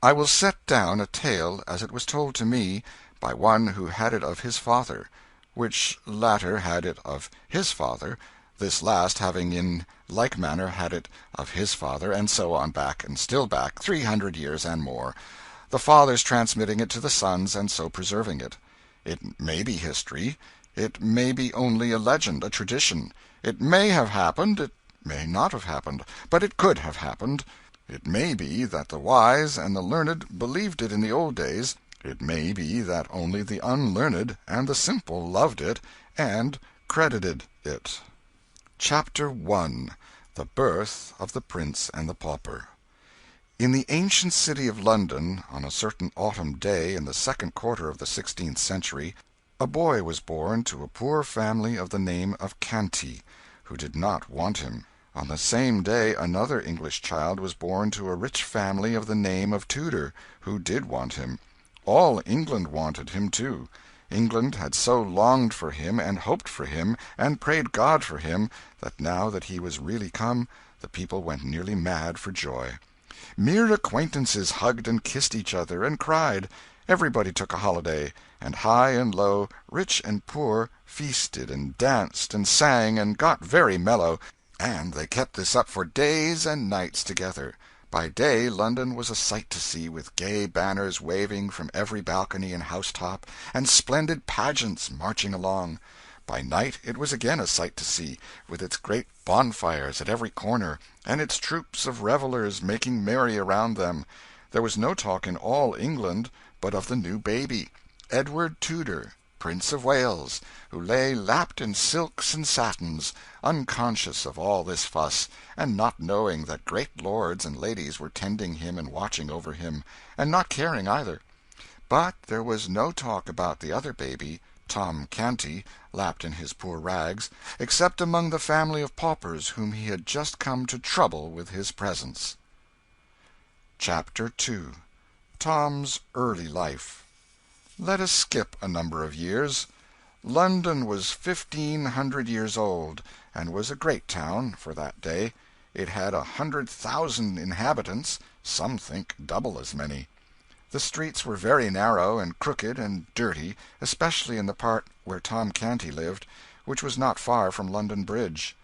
I will set down a tale as it was told to me by one who had it of his father, which latter had it of his father, this last having in like manner had it of his father, and so on back, and still back, 300 years and more, the fathers transmitting it to the sons, and so preserving it. It may be history, it may be only a legend, a tradition. It may have happened, it may not have happened, but it could have happened. It may be that the wise and the learned believed it in the old days, it may be that only the unlearned and the simple loved it and credited it. Chapter 1. The Birth of the Prince and the Pauper. In the ancient city of London, on a certain autumn day in the second quarter of the 16th century, a boy was born to a poor family of the name of Canty, who did not want him. On the same day another English child was born to a rich family of the name of Tudor, who did want him. All England wanted him, too. England had so longed for him, and hoped for him, and prayed God for him, that now that he was really come, the people went nearly mad for joy. Mere acquaintances hugged and kissed each other, and cried. Everybody took a holiday, and high and low, rich and poor, feasted and danced and sang and got very mellow, and they kept this up for days and nights together. By day London was a sight to see, with gay banners waving from every balcony and housetop, and splendid pageants marching along. By night it was again a sight to see, with its great bonfires at every corner, and its troops of revellers making merry around them. There was no talk in all England but of the new baby, Edward Tudor, Prince of Wales, who lay lapped in silks and satins, unconscious of all this fuss, and not knowing that great lords and ladies were tending him and watching over him, and not caring either. But there was no talk about the other baby, Tom Canty, lapped in his poor rags, except among the family of paupers whom he had just come to trouble with his presence. Chapter 2. Tom's Early Life. Let us skip a number of years. London was 1,500 years old, and was a great town for that day. It had 100,000 inhabitants, some think double as many. The streets were very narrow and crooked and dirty, especially in the part where Tom Canty lived, which was not far from London Bridge.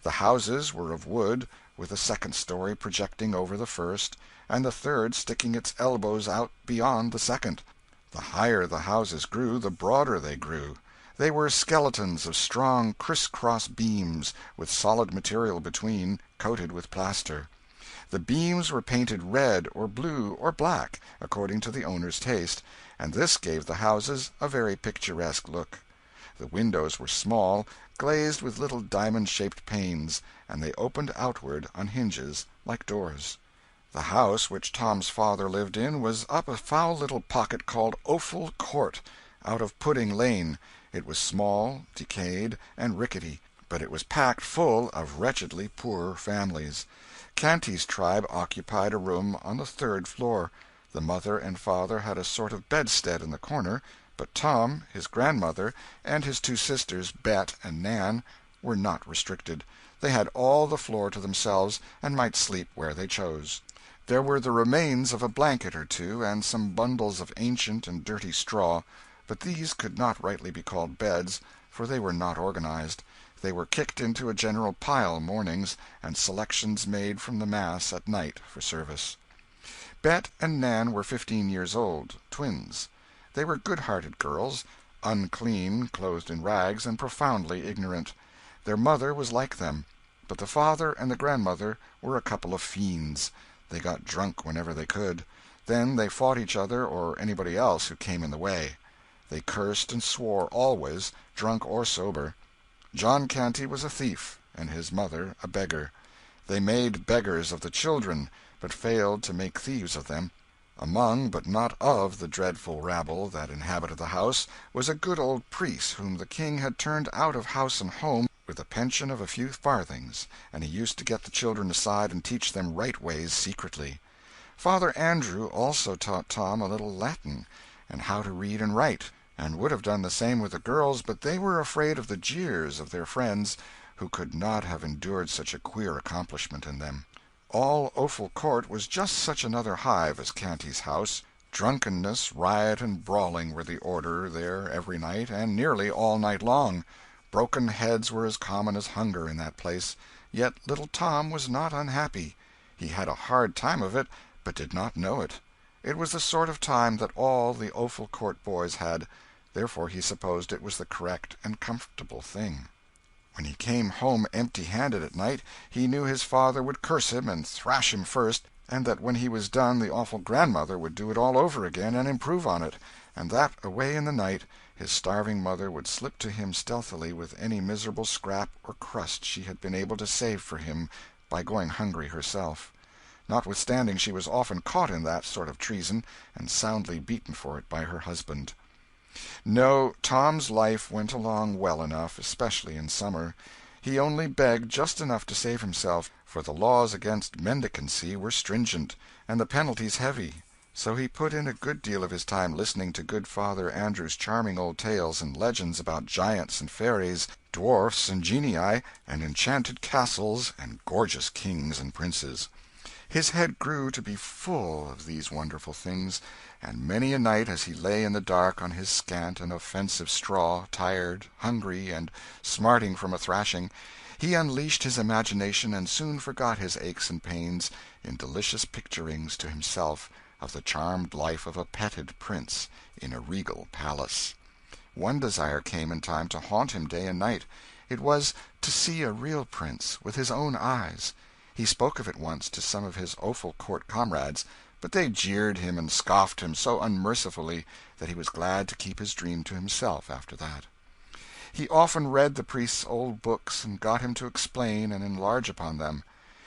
The houses were of wood, with the second story projecting over the first, and the third sticking its elbows out beyond the second. The higher the houses grew, the broader they grew. They were skeletons of strong criss-cross beams, with solid material between, coated with plaster. The beams were painted red or blue or black, according to the owner's taste, and this gave the houses a very picturesque look. The windows were small, glazed with little diamond-shaped panes, and they opened outward on hinges like doors. The house which Tom's father lived in was up a foul little pocket called Offal Court, out of Pudding Lane. It was small, decayed, and rickety, but it was packed full of wretchedly poor families. Canty's tribe occupied a room on the third floor. The mother and father had a sort of bedstead in the corner, but Tom, his grandmother, and his two sisters, Bet and Nan, were not restricted. They had all the floor to themselves, and might sleep where they chose. There were the remains of a blanket or two, and some bundles of ancient and dirty straw, but these could not rightly be called beds, for they were not organized. They were kicked into a general pile mornings, and selections made from the mass at night for service. Bet and Nan were 15 years old, twins. They were good-hearted girls, unclean, clothed in rags, and profoundly ignorant. Their mother was like them, but the father and the grandmother were a couple of fiends. They got drunk whenever they could. Then they fought each other or anybody else who came in the way. They cursed and swore always, drunk or sober. John Canty was a thief, and his mother a beggar. They made beggars of the children, but failed to make thieves of them. Among, but not of, the dreadful rabble that inhabited the house was a good old priest whom the king had turned out of house and home with a pension of a few farthings, and he used to get the children aside and teach them right ways secretly. Father Andrew also taught Tom a little Latin, and how to read and write, and would have done the same with the girls, but they were afraid of the jeers of their friends, who could not have endured such a queer accomplishment in them. All Offal Court was just such another hive as Canty's house. Drunkenness, riot, and brawling were the order there every night, and nearly all night long. Broken heads were as common as hunger in that place. Yet little Tom was not unhappy. He had a hard time of it, but did not know it. It was the sort of time that all the Offal Court boys had, therefore he supposed it was the correct and comfortable thing. When he came home empty-handed at night, he knew his father would curse him and thrash him first, and that when he was done the awful grandmother would do it all over again and improve on it, and that, away in the night, his starving mother would slip to him stealthily with any miserable scrap or crust she had been able to save for him by going hungry herself. Notwithstanding, she was often caught in that sort of treason, and soundly beaten for it by her husband. No, Tom's life went along well enough, especially in summer. He only begged just enough to save himself, for the laws against mendicancy were stringent, and the penalties heavy. So he put in a good deal of his time listening to good Father Andrew's charming old tales and legends about giants and fairies, dwarfs and genii, and enchanted castles and gorgeous kings and princes. His head grew to be full of these wonderful things, and many a night as he lay in the dark on his scant and offensive straw, tired, hungry, and smarting from a thrashing, he unleashed his imagination and soon forgot his aches and pains in delicious picturings to himself of the charmed life of a petted prince in a regal palace. One desire came in time to haunt him day and night. It was to see a real prince with his own eyes. He spoke of it once to some of his Offal Court comrades, but they jeered him and scoffed him so unmercifully that he was glad to keep his dream to himself after that. He often read the priest's old books and got him to explain and enlarge upon them.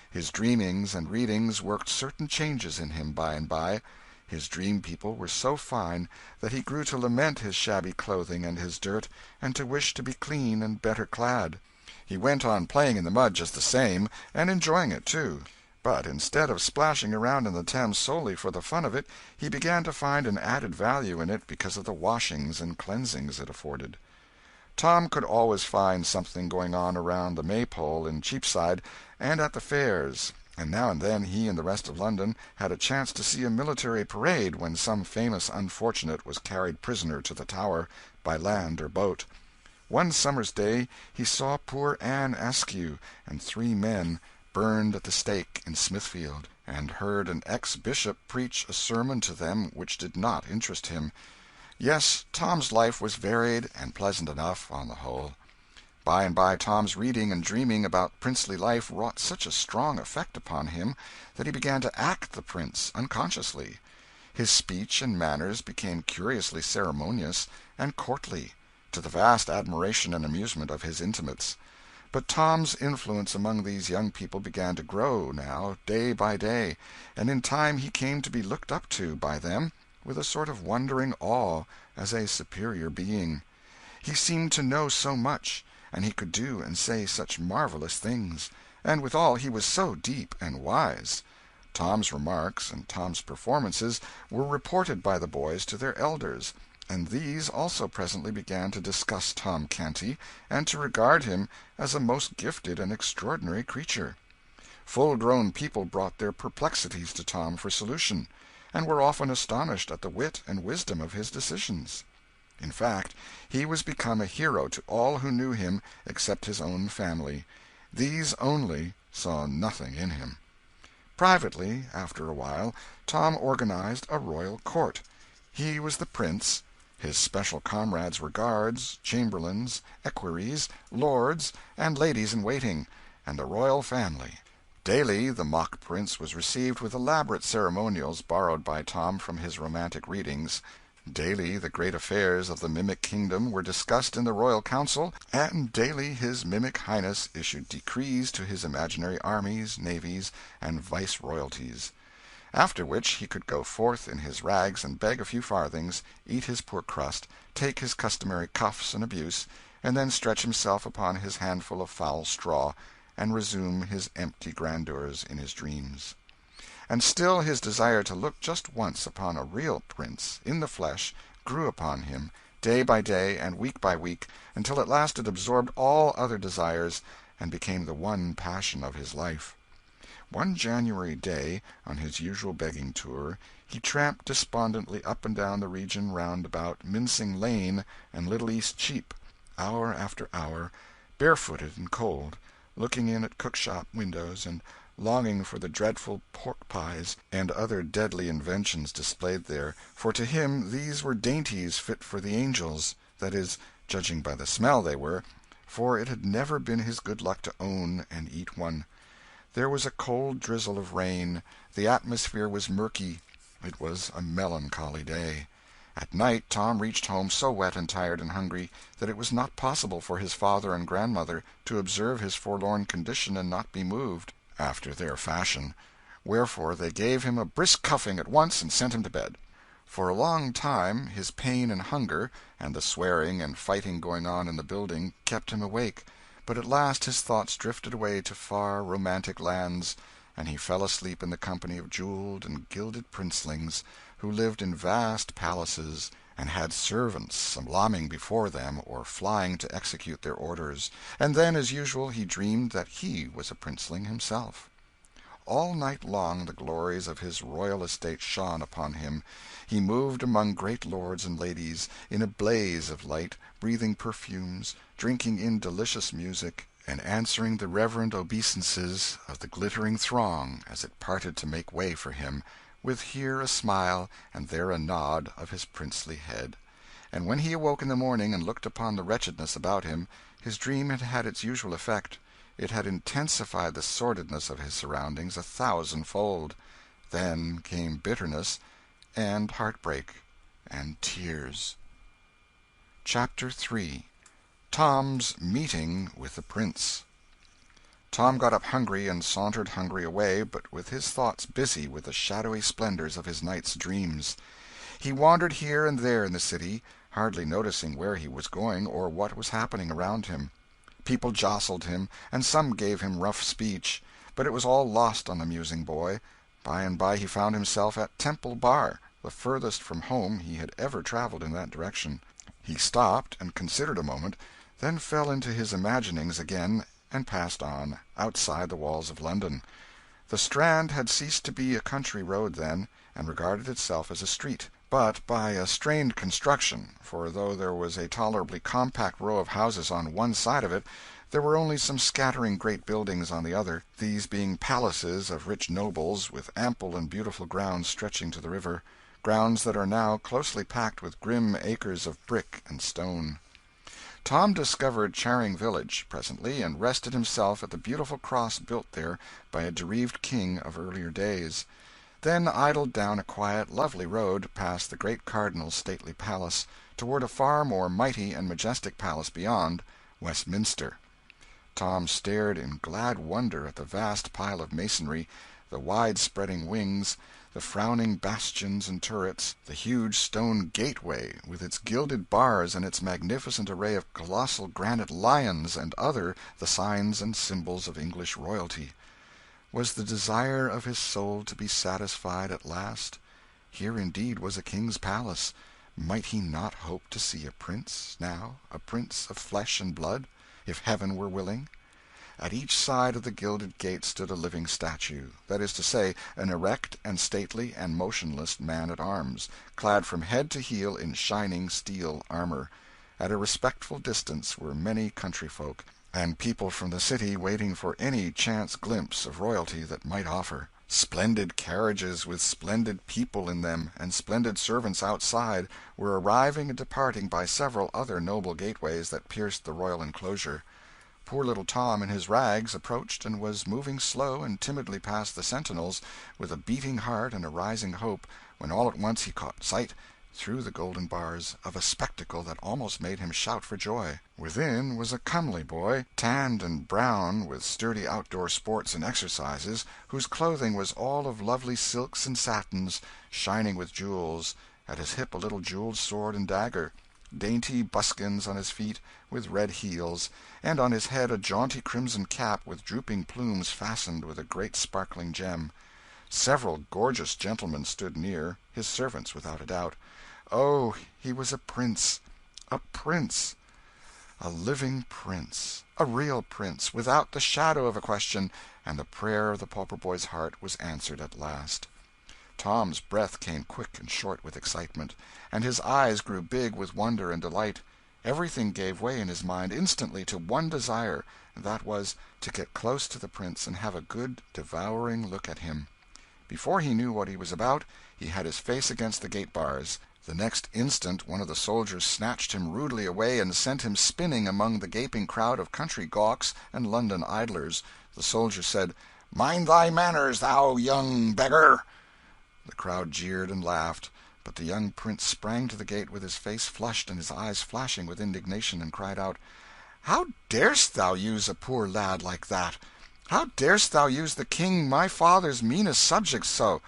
His dreamings and readings worked certain changes in him by and by. His dream people were so fine that he grew to lament his shabby clothing and his dirt, and to wish to be clean and better clad. He went on playing in the mud just the same, and enjoying it, too. But instead of splashing around in the Thames solely for the fun of it, he began to find an added value in it because of the washings and cleansings it afforded. Tom could always find something going on around the Maypole in Cheapside and at the fairs, and now and then he and the rest of London had a chance to see a military parade when some famous unfortunate was carried prisoner to the Tower, by land or boat. One summer's day he saw poor Anne Askew and 3 men burned at the stake in Smithfield, and heard an ex-bishop preach a sermon to them which did not interest him. Yes, Tom's life was varied and pleasant enough, on the whole. By and by Tom's reading and dreaming about princely life wrought such a strong effect upon him that he began to act the prince unconsciously. His speech and manners became curiously ceremonious and courtly, to the vast admiration and amusement of his intimates. But Tom's influence among these young people began to grow, now, day by day, and in time he came to be looked up to, by them, with a sort of wondering awe, as a superior being. He seemed to know so much, and he could do and say such marvelous things, and withal he was so deep and wise. Tom's remarks and Tom's performances were reported by the boys to their elders, and these also presently began to discuss Tom Canty, and to regard him as a most gifted and extraordinary creature. Full-grown people brought their perplexities to Tom for solution, and were often astonished at the wit and wisdom of his decisions. In fact, he was become a hero to all who knew him except his own family. These only saw nothing in him. Privately, after a while, Tom organized a royal court. He was the prince. His special comrades were guards, chamberlains, equerries, lords, and ladies-in-waiting, and a royal family. Daily the mock prince was received with elaborate ceremonials borrowed by Tom from his romantic readings. Daily the great affairs of the mimic kingdom were discussed in the royal council, and daily his mimic highness issued decrees to his imaginary armies, navies, and viceroyalties. After which he could go forth in his rags and beg a few farthings, eat his poor crust, take his customary cuffs and abuse, and then stretch himself upon his handful of foul straw, and resume his empty grandeurs in his dreams. And still his desire to look just once upon a real prince, in the flesh, grew upon him, day by day and week by week, until at last it absorbed all other desires, and became the one passion of his life. One January day, on his usual begging tour, he tramped despondently up and down the region round about Mincing Lane and Little East Cheap, hour after hour, barefooted and cold, looking in at cookshop windows and longing for the dreadful pork pies and other deadly inventions displayed there, for to him these were dainties fit for the angels, that is, judging by the smell they were, for it had never been his good luck to own and eat one. There was a cold drizzle of rain, the atmosphere was murky, it was a melancholy day. At night Tom reached home so wet and tired and hungry that it was not possible for his father and grandmother to observe his forlorn condition and not be moved, after their fashion; wherefore they gave him a brisk cuffing at once and sent him to bed. For a long time his pain and hunger, and the swearing and fighting going on in the building, kept him awake, but at last his thoughts drifted away to far romantic lands, and he fell asleep in the company of jeweled and gilded princelings, who lived in vast palaces, and had servants salaaming before them or flying to execute their orders, and then, as usual, he dreamed that he was a princeling himself. All night long the glories of his royal estate shone upon him. He moved among great lords and ladies, in a blaze of light, breathing perfumes, drinking in delicious music, and answering the reverent obeisances of the glittering throng as it parted to make way for him, with here a smile and there a nod of his princely head. And when he awoke in the morning and looked upon the wretchedness about him, his dream had had its usual effect. It had intensified the sordidness of his surroundings 1,000-fold. Then came bitterness, and heartbreak, and tears. Chapter 3. Tom's Meeting with the Prince. Tom got up hungry and sauntered hungry away, but with his thoughts busy with the shadowy splendors of his night's dreams. He wandered here and there in the city, hardly noticing where he was going or what was happening around him. People jostled him, and some gave him rough speech, but it was all lost on the musing boy. By and by he found himself at Temple Bar, the furthest from home he had ever traveled in that direction. He stopped and considered a moment, then fell into his imaginings again and passed on, outside the walls of London. The Strand had ceased to be a country road then, and regarded itself as a street, but by a strained construction, for though there was a tolerably compact row of houses on one side of it, there were only some scattering great buildings on the other, these being palaces of rich nobles, with ample and beautiful grounds stretching to the river, grounds that are now closely packed with grim acres of brick and stone. Tom discovered Charing Village, presently, and rested himself at the beautiful cross built there by a bereaved king of earlier days; then idled down a quiet, lovely road, past the great Cardinal's stately palace, toward a far more mighty and majestic palace beyond, Westminster. Tom stared in glad wonder at the vast pile of masonry, the wide-spreading wings, the frowning bastions and turrets, the huge stone gateway, with its gilded bars and its magnificent array of colossal granite lions and other the signs and symbols of English royalty. Was the desire of his soul to be satisfied at last? Here indeed was a king's palace. Might he not hope to see a prince, now, a prince of flesh and blood, if heaven were willing? At each side of the gilded gate stood a living statue, that is to say, an erect and stately and motionless man-at-arms, clad from head to heel in shining steel armor. At a respectful distance were many country folk, and people from the city waiting for any chance glimpse of royalty that might offer. Splendid carriages with splendid people in them, and splendid servants outside, were arriving and departing by several other noble gateways that pierced the royal enclosure. Poor little Tom in his rags approached and was moving slow and timidly past the sentinels, with a beating heart and a rising hope, when all at once he caught sight, through the golden bars, of a spectacle that almost made him shout for joy. Within was a comely boy, tanned and brown with sturdy outdoor sports and exercises, whose clothing was all of lovely silks and satins, shining with jewels, at his hip a little jeweled sword and dagger, dainty buskins on his feet, with red heels, and on his head a jaunty crimson cap with drooping plumes fastened with a great sparkling gem. Several gorgeous gentlemen stood near, his servants without a doubt. Oh, he was a prince, a prince, a living prince, a real prince, without the shadow of a question, and the prayer of the pauper boy's heart was answered at last. Tom's breath came quick and short with excitement, and his eyes grew big with wonder and delight. Everything gave way in his mind instantly to one desire, and that was to get close to the prince and have a good devouring look at him. Before he knew what he was about, he had his face against the gate bars. The next instant one of the soldiers snatched him rudely away and sent him spinning among the gaping crowd of country gawks and London idlers. The soldier said, "Mind thy manners, thou young beggar!" The crowd jeered and laughed, but the young prince sprang to the gate with his face flushed and his eyes flashing with indignation, and cried out, "How darest thou use a poor lad like that? How darest thou use the king my father's meanest subjects so?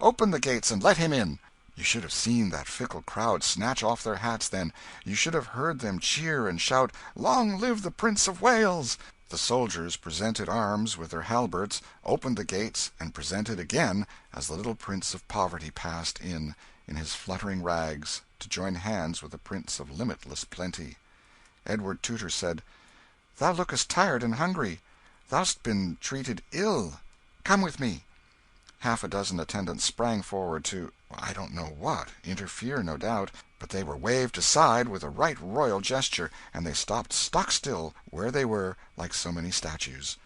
Open the gates and let him in." You should have seen that fickle crowd snatch off their hats then. You should have heard them cheer and shout, "Long live the Prince of Wales!" The soldiers presented arms with their halberds, opened the gates, and presented again as the little Prince of Poverty passed in his fluttering rags, to join hands with the Prince of Limitless Plenty. Edward Tudor said, "Thou lookest tired and hungry. Thou'st been treated ill. Come with me." Half a dozen attendants sprang forward to, I don't know what, interfere, no doubt, but they were waved aside with a right royal gesture, and they stopped stock still where they were, like so many statues.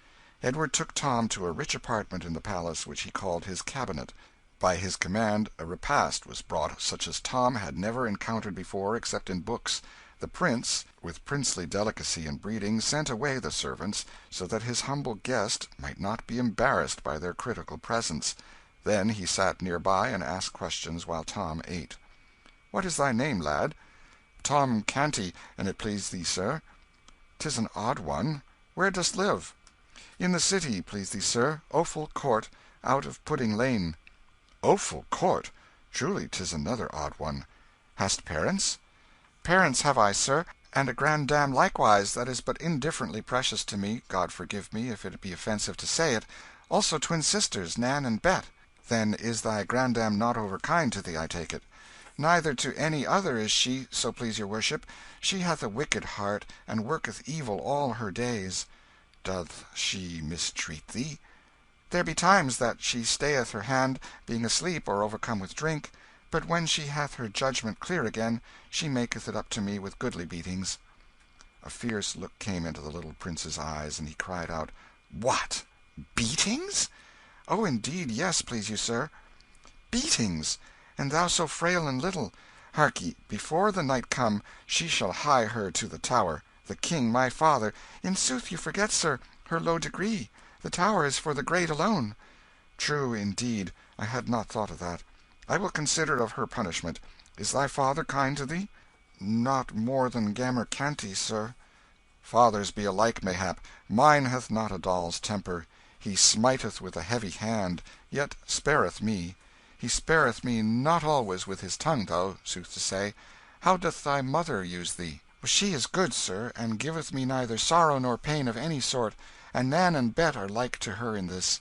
Edward took Tom to a rich apartment in the palace which he called his cabinet. By his command a repast was brought such as Tom had never encountered before except in books. The prince, with princely delicacy and breeding, sent away the servants, so that his humble guest might not be embarrassed by their critical presence. Then he sat near by and asked questions while Tom ate. "What is thy name, lad?" "Tom Canty, an' it please thee, sir." "'Tis an odd one. Where dost live?" "In the city, please thee, sir, Offal Court, out of Pudding Lane." "Offal Court? Truly 'tis another odd one. Hast parents?" "Parents have I, sir, and a grandam likewise that is but indifferently precious to me, God forgive me if it be offensive to say it, also twin sisters, Nan and Bet." "Then is thy grandam not overkind to thee, I take it?" "Neither to any other is she, so please your worship. She hath a wicked heart, and worketh evil all her days." "Doth she mistreat thee?" "There be times that she stayeth her hand, being asleep or overcome with drink; but when she hath her judgment clear again, she maketh it up to me with goodly beatings." A fierce look came into the little prince's eyes, and he cried out, "What! Beatings?" "Oh, indeed, yes, please you, sir." "Beatings! And thou so frail and little! Harkye, before the night come, she shall hie her to the Tower. The king my father—" "In sooth you forget, sir, her low degree. The Tower is for the great alone." "True, indeed. I had not thought of that. I will consider of her punishment. Is thy father kind to thee?" "Not more than Gammer Canty, sir." "Fathers be alike, mayhap. Mine hath not a doll's temper. He smiteth with a heavy hand, yet spareth me. He spareth me not always with his tongue, though, sooth to say. How doth thy mother use thee?" "She is good, sir, and giveth me neither sorrow nor pain of any sort, and Nan and Bet are like to her in this."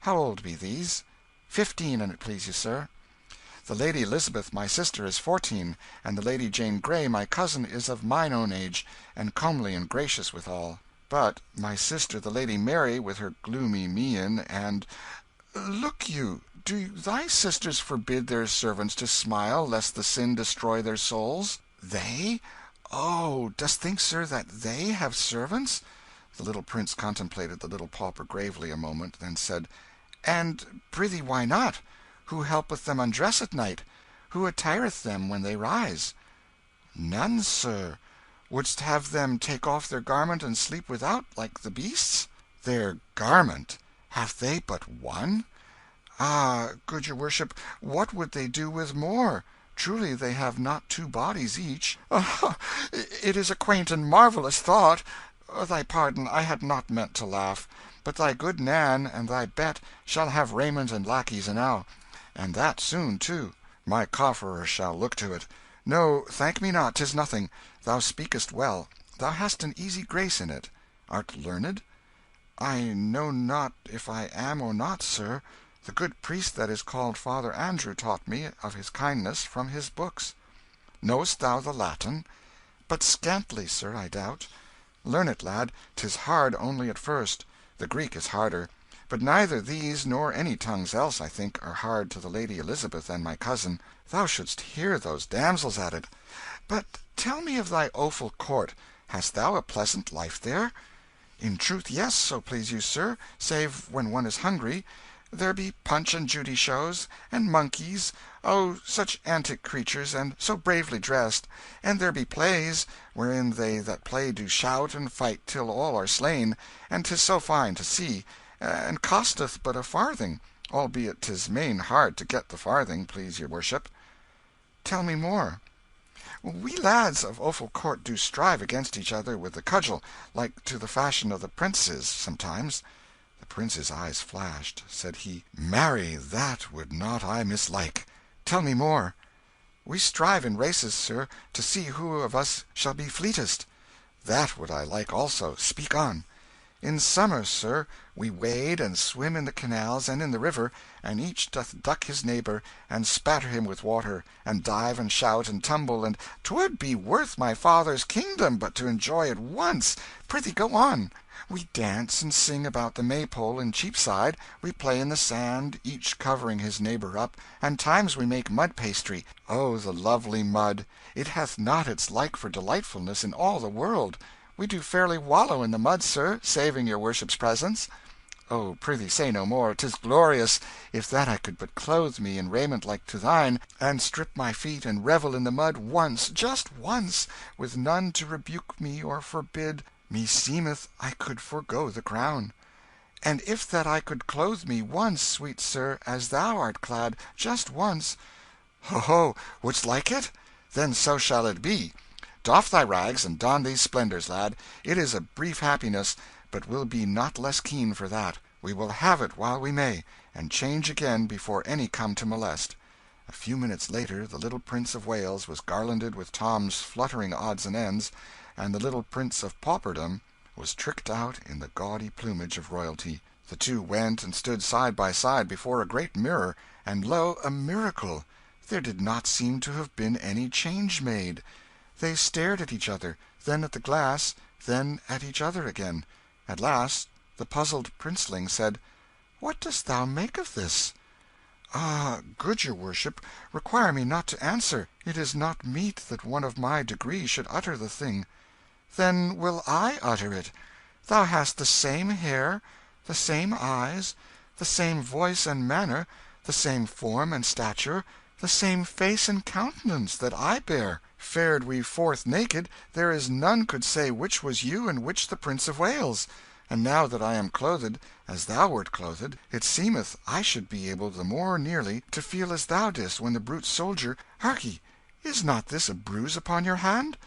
"How old be these?" "15, an' it please you, sir." "The Lady Elizabeth, my sister, is 14, and the Lady Jane Grey, my cousin, is of mine own age, and comely and gracious withal. But my sister the Lady Mary, with her gloomy mien, and— Look you, do thy sisters forbid their servants to smile, lest the sin destroy their souls?" "They? Oh, dost think, sir, that they have servants?" The little prince contemplated the little pauper gravely a moment, then said, "And prithee why not? Who helpeth them undress at night? Who attireth them when they rise?" "None, sir. Wouldst have them take off their garment and sleep without, like the beasts?" "Their garment? Have they but one?" "Ah, good your worship, what would they do with more? Truly they have not 2 bodies each." "Ah, it is a quaint and marvellous thought. Thy pardon, I had not meant to laugh. But thy good Nan and thy Bet shall have raiment and lackeys enow, and that soon, too. My cofferer shall look to it. No, thank me not, 'tis nothing. Thou speakest well. Thou hast an easy grace in it. Art learned?" "I know not if I am or not, sir. The good priest that is called Father Andrew taught me of his kindness from his books." "Knowest thou the Latin?" "But scantly, sir, I doubt." "Learn it, lad. 'Tis hard only at first. The Greek is harder. But neither these nor any tongues else, I think, are hard to the Lady Elizabeth and my cousin. Thou shouldst hear those damsels at it. But tell me of thy Offal Court. Hast thou a pleasant life there?" "In truth, yes, so please you, sir, save when one is hungry. There be Punch and Judy shows, and monkeys oh, such antic creatures, and so bravely dressed; and there be plays, wherein they that play do shout and fight till all are slain, and 'tis so fine to see, and costeth but a farthing, albeit 'tis main hard to get the farthing, please your worship." "Tell me more." "We lads of Offal Court do strive against each other with the cudgel, like to the fashion of the 'prentices, sometimes." The prince's eyes flashed. Said he, "Marry, that would not I mislike. Tell me more." "We strive in races, sir, to see who of us shall be fleetest." "That would I like also. Speak on." "In summer, sir, we wade and swim in the canals and in the river, and each doth duck his neighbour, and spatter him with water, and dive and shout and tumble, and 'twould be worth my father's kingdom but to enjoy it once. Prithee go on." "We dance and sing about the Maypole in Cheapside, we play in the sand, each covering his neighbour up, and times we make mud pastry. Oh, the lovely mud! It hath not its like for delightfulness in all the world. We do fairly wallow in the mud, sir, saving your worship's presence." "Oh, prithee say no more. 'Tis glorious. If that I could but clothe me in raiment like to thine, and strip my feet and revel in the mud once, just once, with none to rebuke me or forbid, meseemeth I could forego the crown. And if that I could clothe me once, sweet sir, as thou art clad, just once." "Ho, ho! Wouldst like it? Then so shall it be. Doff thy rags and don these splendours, lad. It is a brief happiness, but we'll be not less keen for that. We will have it while we may, and change again before any come to molest." A few minutes later the little Prince of Wales was garlanded with Tom's fluttering odds and ends, and the little Prince of Pauperdom was tricked out in the gaudy plumage of royalty. The two went and stood side by side before a great mirror, and lo, a miracle! There did not seem to have been any change made. They stared at each other, then at the glass, then at each other again. At last the puzzled princeling said, "What dost thou make of this?" "Ah, good your worship, require me not to answer. It is not meet that one of my degree should utter the thing." "Then will I utter it. Thou hast the same hair, the same eyes, the same voice and manner, the same form and stature, the same face and countenance that I bear. Fared we forth naked, there is none could say which was you and which the Prince of Wales. And now that I am clothed as thou wert clothed, it seemeth I should be able the more nearly to feel as thou didst when the brute soldier Harkye, is not this a bruise upon your hand?"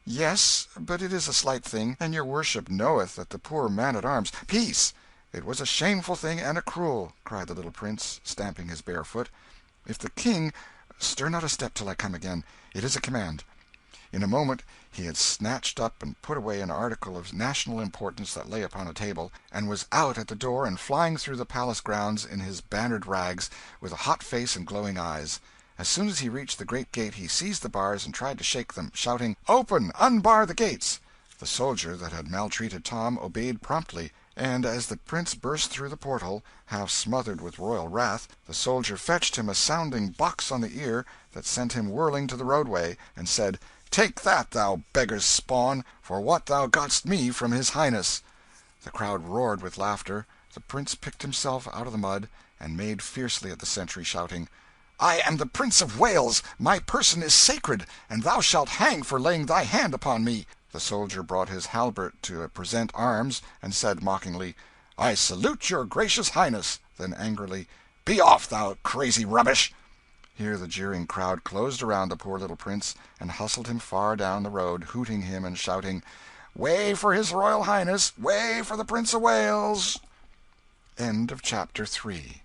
"Yes, but it is a slight thing, and your worship knoweth that the poor man at arms "Peace! It was a shameful thing and a cruel," cried the little prince, stamping his bare foot. "If the King stir not a step till I come again. It is a command." In a moment he had snatched up and put away an article of national importance that lay upon a table, and was out at the door and flying through the palace grounds in his bannered rags, with a hot face and glowing eyes. As soon as he reached the great gate he seized the bars and tried to shake them, shouting, "Open! Unbar the gates!" The soldier that had maltreated Tom obeyed promptly, and as the prince burst through the portal, half smothered with royal wrath, the soldier fetched him a sounding box on the ear that sent him whirling to the roadway, and said, "Take that, thou beggar's spawn, for what thou got'st me from his highness." The crowd roared with laughter. The prince picked himself out of the mud, and made fiercely at the sentry, shouting, "I am the Prince of Wales! My person is sacred, and thou shalt hang for laying thy hand upon me." The soldier brought his halbert to present arms, and said mockingly, "I salute your gracious highness!" Then angrily, "Be off, thou crazy rubbish!" Here the jeering crowd closed around the poor little prince, and hustled him far down the road, hooting him and shouting, "Way for his royal highness! Way for the Prince of Wales!" Chapter 4